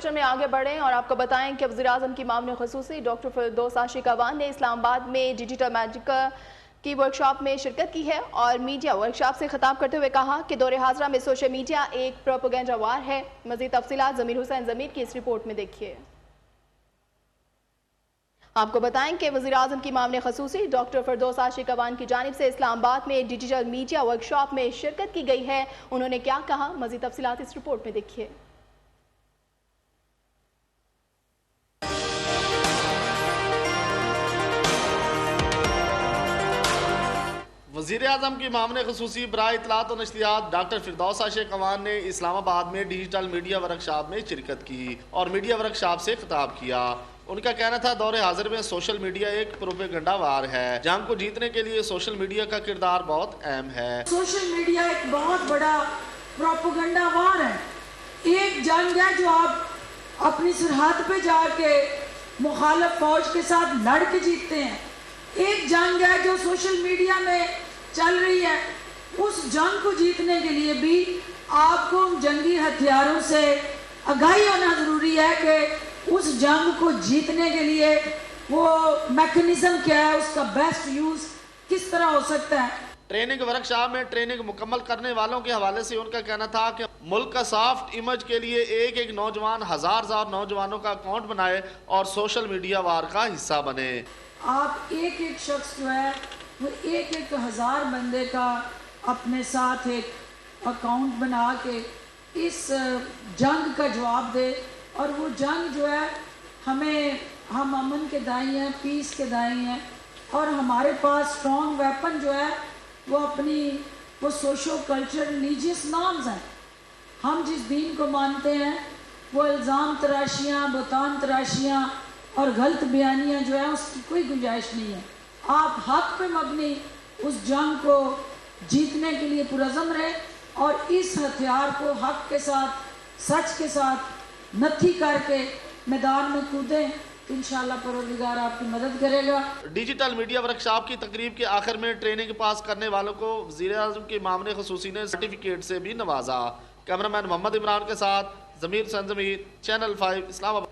Bulletin میں آگے بڑھیں اور آپ کو بتائیں کہ وزیراعظم کی معاون خصوصی ڈاکٹر فردوس عاشق اعوان نے اسلام آباد میں ڈیجیٹل میڈیا کی ورکشاپ میں شرکت کی ہے اور میڈیا ورکشاپ سے خطاب کرتے ہوئے کہا کہ دور حاضرہ میں سوشل میڈیا ایک پروپیگنڈا وار ہے۔ مزید تفصیلات ضمیر حسین ضمیر کی اس رپورٹ میں دیکھیے۔ آپ کو بتائیں کہ وزیراعظم کی معاون خصوصی ڈاکٹر فردوس عاشق اعوان کی جانب سے اسلام آباد میں ڈیجیٹل میڈیا ورکشاپ میں شرکت کی گئی ہے۔ انہوں نے کیا کہا، مزید تفصیلات اس رپورٹ میں دیکھیے۔ وزیر اعظم کی معاون خصوصی برائے اطلاعات و نشریات ڈاکٹر فردوس عاشق اعوان نے اسلام آباد میں ڈیجیٹل میڈیا ورکشاپ میں شرکت کی اور میڈیا ورکشاپ سے خطاب کیا۔ ان کا کہنا تھا دور حاضر میں سوشل میڈیا ایک پروپیگنڈا وار ہے۔ جنگ کو جیتنے کے لیے سوشل میڈیا کا کردار بہت اہم ہے۔ سوشل میڈیا ایک بہت بڑا پروپیگنڈا وار ہے۔ ایک جنگ ہے جو آپ اپنی سرحد پہ جا کے مخالف فوج کے ساتھ لڑ کے جیتتے ہیں۔ ایک جنگ ہے جو سوشل میڈیا میں چل رہی ہے۔ اس جنگ کو جیتنے کے لیے بھی آپ کو جنگی ہتھیاروں سے آگاہی ہونا ضروری ہے کہ اس جنگ کو جیتنے کے لیے وہ میکنزم کیا ہے، اس کا بیسٹ یوز کس طرح ہو سکتا ہے۔ ٹریننگ ورکشاپ میں ٹریننگ مکمل کرنے والوں کے حوالے سے ان کا کہنا تھا کہ ملک کا سافٹ امیج کے لیے ایک نوجوان ہزار نوجوانوں کا اکاؤنٹ بنائے اور سوشل میڈیا وار کا حصہ بنے۔ آپ ایک شخص جو ہے وہ ایک ہزار بندے کا اپنے ساتھ ایک اکاؤنٹ بنا کے اس جنگ کا جواب دے، اور وہ جنگ جو ہے ہم امن کے دائی ہیں، پیس کے دائی ہیں، اور ہمارے پاس اسٹرانگ ویپن جو ہے وہ سوشو کلچر ریلیجیس نارمز ہیں۔ ہم جس دین کو مانتے ہیں وہ الزام تراشیاں، بہتان تراشیاں اور غلط بیانیاں جو ہیں اس کی کوئی گنجائش نہیں ہے۔ آپ حق پہ مبنی اس جنگ کو جیتنے کے لیے پرعزم رہے اور اس ہتھیار کو حق کے ساتھ، سچ کے ساتھ نتھی کر کے میدان میں کودیں، انشاءاللہ پروردگار آپ کی مدد کرے گا۔ ڈیجیٹل میڈیا ورکشاپ کی تقریب کے آخر میں ٹریننگ پاس کرنے والوں کو وزیر اعظم کی معاون خصوصی نے سرٹیفکیٹ سے بھی نوازا۔ کیمرہ مین محمد عمران کے ساتھ ضمیر حسین ضمیر، چینل 5 اسلام آباد۔